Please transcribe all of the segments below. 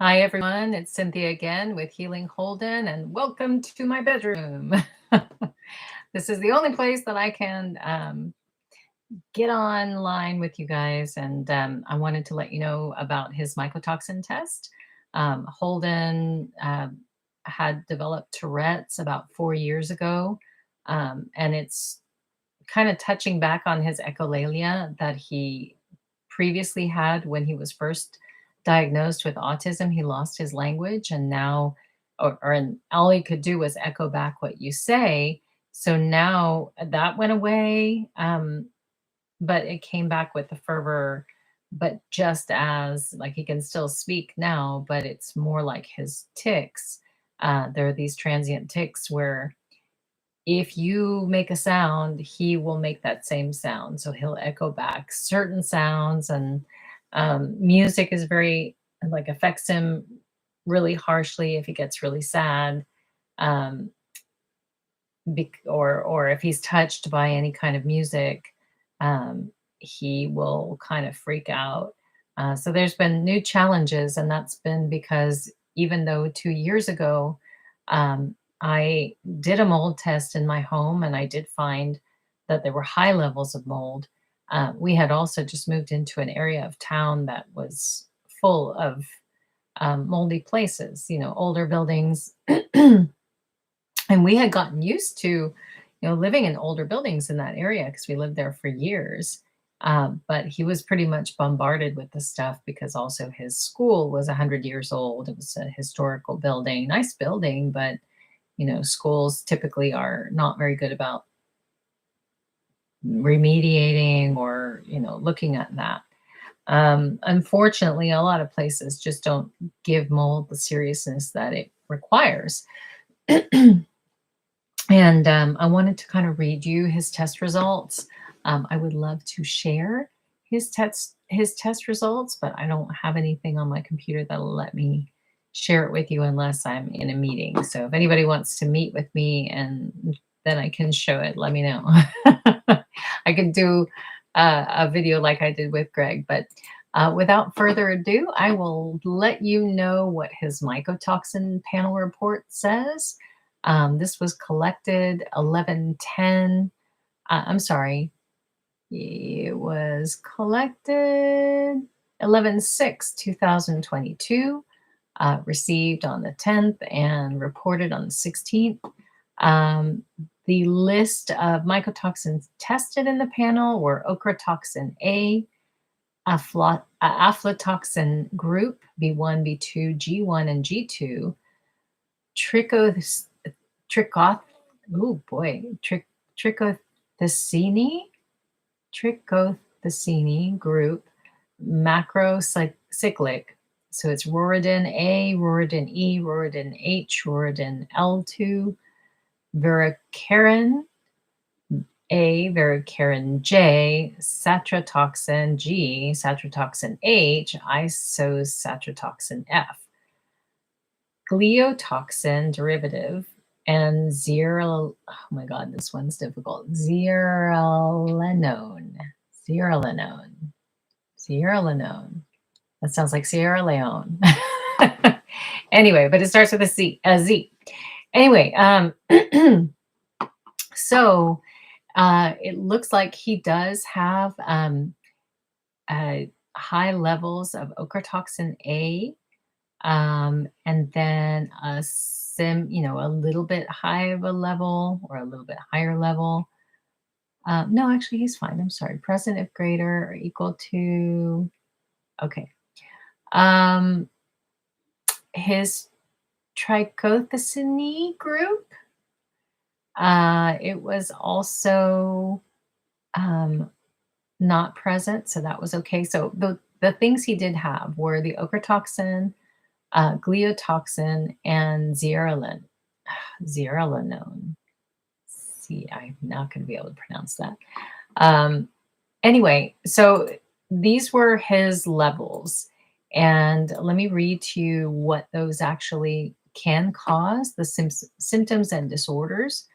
Hi, everyone. It's Cynthia again with Healing Holden, and welcome to my bedroom. This is the only place that I can get online with you guys, and I wanted to let you know about his mycotoxin test. Holden had developed Tourette's about 4 years ago, and it's kind of touching back on his echolalia that he previously had when he was first diagnosed with autism. He lost his language, and now, and all he could do was echo back what you say. So now that went away, but it came back with the fervor. But just as like he can still speak now, but it's more like his tics. There are these transient tics where if you make a sound, he will make that same sound. So he'll echo back certain sounds, and music is very like affects him really harshly if he gets really sad, um, or if he's touched by any kind of music, he will kind of freak out. So there's been new challenges, and that's been because even though 2 years ago, I did a mold test in my home and I did find that there were high levels of mold. We had also just moved into an area of town that was full of moldy places, older buildings. And we had gotten used to, living in older buildings in that area because we lived there for years. But he was pretty much bombarded with the stuff because also his school was 100 years old. It was a historical building, nice building, but schools typically are not very good about remediating or looking at that. Unfortunately, a lot of places just don't give mold the seriousness that it requires. And I wanted to kind of read you his test results. I would love to share his test results, but I don't have anything on my computer that'll let me share it with you unless I'm in a meeting. So if anybody wants to meet with me and then I can show it, let me know. I could do a video like I did with Greg, but without further ado, I will let you know what his mycotoxin panel report says. This was collected 11/10. I'm sorry. It was collected 11/6/2022, received on the 10th and reported on the 16th. The list of mycotoxins tested in the panel were ochratoxin A, aflatoxin group B1, B2, G1, and G2, trichoth, trichoth, oh boy, trichothecene, trichothecene group, macrocyclic. So it's Roridin A, Roridin E, Roridin H, Roridin L2, Vericarin A, Vericarin J, satratoxin G, satratoxin H, isosatratoxin F, gliotoxin derivative, and oh my God, this one's difficult. Zearalenone. That sounds like Sierra Leone. Anyway, but it starts with a Z. Anyway, so it looks like he does have high levels of ochratoxin A, and then a little bit high of a level or a little bit higher level. No, actually, he's fine. I'm sorry. Present if greater or equal to, okay. His trichothecene group, it was also not present, so that was okay. So the things he did have were the ochratoxin, gliotoxin, and zearalenone. See, I'm not going to be able to pronounce that. Anyway, so these were his levels. And let me read to you what those actually can cause, the symptoms and disorders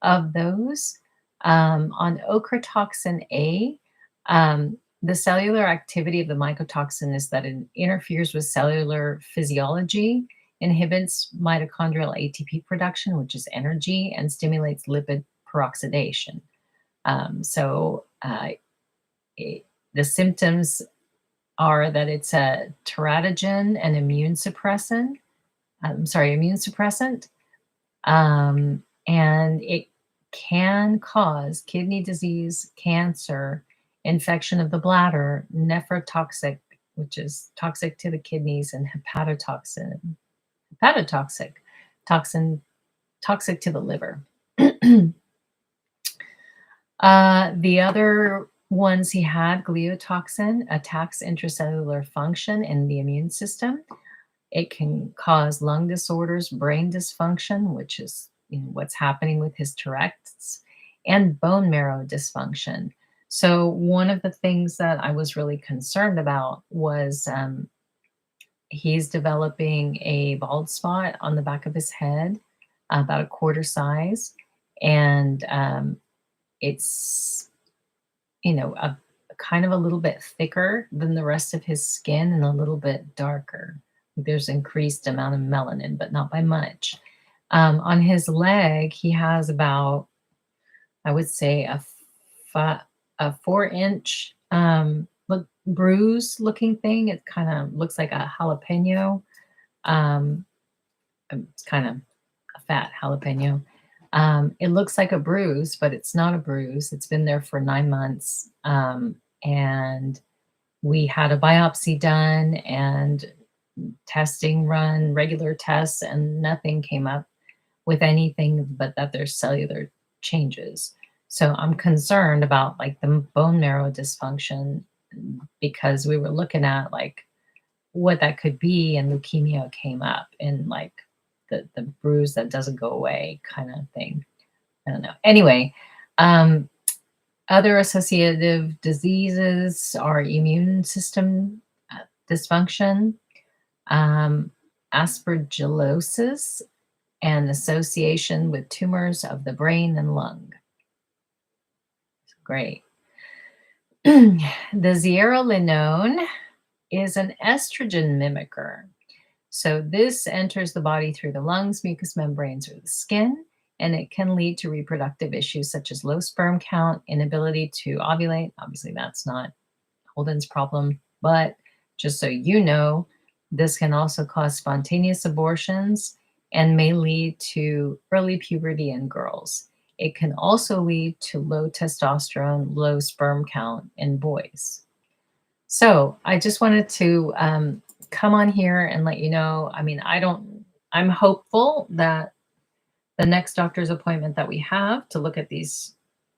of those. On ochratoxin A, The cellular activity of the mycotoxin is that it interferes with cellular physiology, inhibits mitochondrial ATP production, which is energy, and stimulates lipid peroxidation. The symptoms are that it's a teratogen and immune suppressant. Immune suppressant, and it can cause kidney disease, cancer, infection of the bladder, nephrotoxic, which is toxic to the kidneys, and hepatotoxic, toxin, toxic to the liver. The other ones he had, gliotoxin, attacks intracellular function in the immune system. It can cause lung disorders, brain dysfunction, which is what's happening with his Tourette's, and bone marrow dysfunction. So one of the things that I was really concerned about was he's developing a bald spot on the back of his head, about a quarter size, and it's a kind of a little bit thicker than the rest of his skin and a little bit darker. There's increased amount of melanin, but not by much. On his leg, he has about, I would say, a 4-inch bruise looking thing. It kind of looks like a jalapeno. It's kind of a fat jalapeno. It looks like a bruise, but it's not a bruise. It's been there for 9 months. And we had a biopsy done and testing run, regular tests, and nothing came up with anything but that there's cellular changes. So I'm concerned about like the bone marrow dysfunction, because we were looking at like what that could be, and leukemia came up, and like the bruise that doesn't go away kind of thing. I don't know. Anyway, other associative diseases are immune system dysfunction, aspergillosis, and association with tumors of the brain and lung. Great. The zearalenone is an estrogen mimicker. So this enters the body through the lungs, mucous membranes, or the skin, and it can lead to reproductive issues such as low sperm count, inability to ovulate. Obviously, that's not Holden's problem, but just so you know, this can also cause spontaneous abortions and may lead to early puberty in girls. It can also lead to low testosterone, low sperm count in boys. So I just wanted to come on here and let you know, I mean, I'm hopeful that the next doctor's appointment that we have to look at these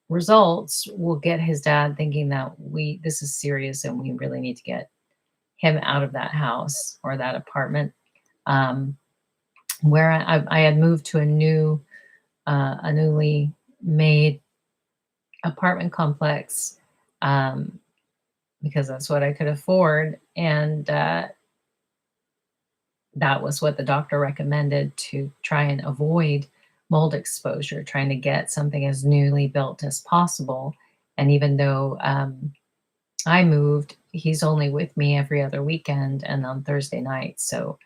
results will get his dad thinking that this is serious and we really need to get him out of that house or that apartment. Where I had moved to a newly made apartment complex, because that's what I could afford. And that was what the doctor recommended, to try and avoid mold exposure, trying to get something as newly built as possible. And even though I moved, he's only with me every other weekend and on Thursday night. So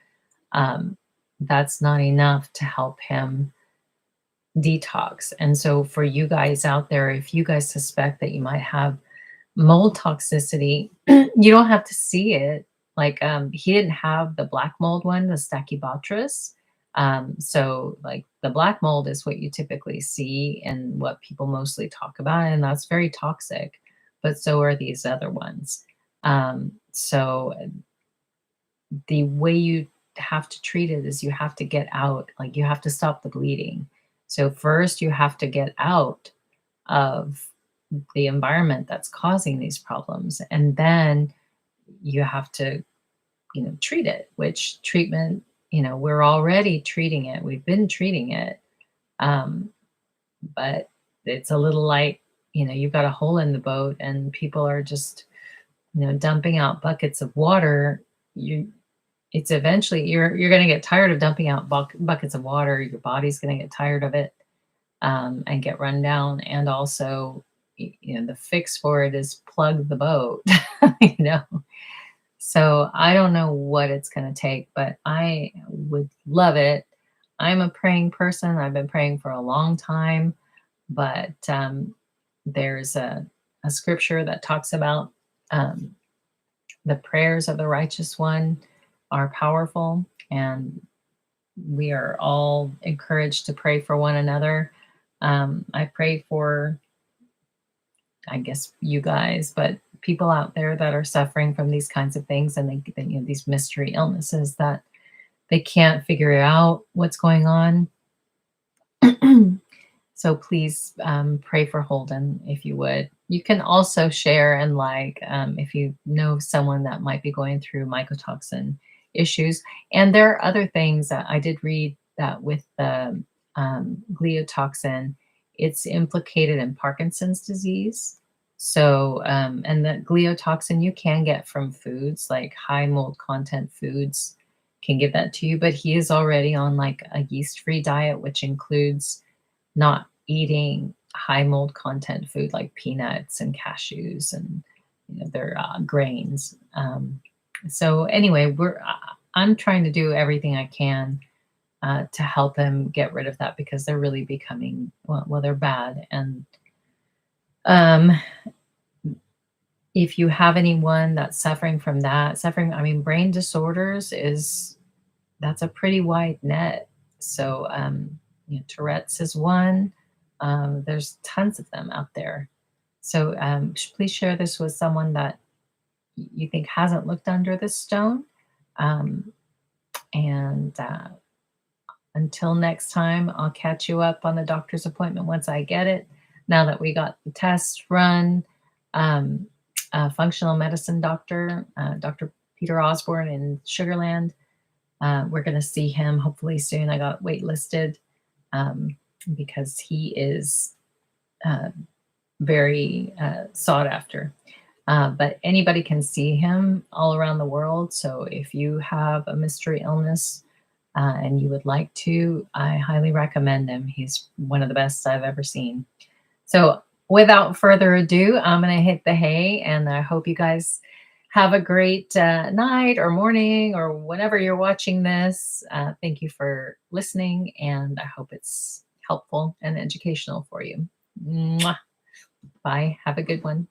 that's not enough to help him detox. And so for you guys out there, if you guys suspect that you might have mold toxicity, you don't have to see it. Like he didn't have the black mold one, the Stachybotrys. So like the black mold is what you typically see and what people mostly talk about, and that's very toxic, but so are these other ones. So the way you have to treat it is you have to get out, like you have to stop the bleeding. So first you have to get out of the environment that's causing these problems, and then you have to, treat it, which treatment, we're already treating it. We've been treating it. But it's a little like, you've got a hole in the boat and people are just, dumping out buckets of water. It's eventually, you're going to get tired of dumping out buckets of water. Your body's going to get tired of it, and get run down. And also the fix for it is plug the boat, you know. So I don't know what it's going to take, but I would love it. I'm a praying person. I've been praying for a long time, but there's a scripture that talks about um, the prayers of the righteous one are powerful, and we are all encouraged to pray for one another. I pray for, I guess, you guys, but people out there that are suffering from these kinds of things, and these mystery illnesses that they can't figure out what's going on. So please pray for Holden if you would. You can also share and like if you know someone that might be going through mycotoxin issues. And there are other things that I did read that with the gliotoxin, it's implicated in Parkinson's disease. So, and the gliotoxin you can get from foods like high mold content foods can give that to you, but he is already on like a yeast-free diet, which includes not eating high mold content food like peanuts and cashews and their grains. So anyway, I'm trying to do everything I can to help him get rid of that because they're really becoming well they're bad. And um, if you have anyone that's suffering from that, I mean, brain disorders that's a pretty wide net. So Tourette's is one. There's tons of them out there. So please share this with someone that you think hasn't looked under this stone. And until next time, I'll catch you up on the doctor's appointment once I get it. Now that we got the test run, functional medicine doctor, Dr. Peter Osborne in Sugarland. We're going to see him hopefully soon. I got waitlisted because he is very sought after. But anybody can see him all around the world. So if you have a mystery illness and you would like to, I highly recommend him. He's one of the best I've ever seen. So without further ado, I'm going to hit the hay, and I hope you guys have a great night or morning or whenever you're watching this. Thank you for listening, and I hope it's helpful and educational for you. Mwah. Bye. Have a good one.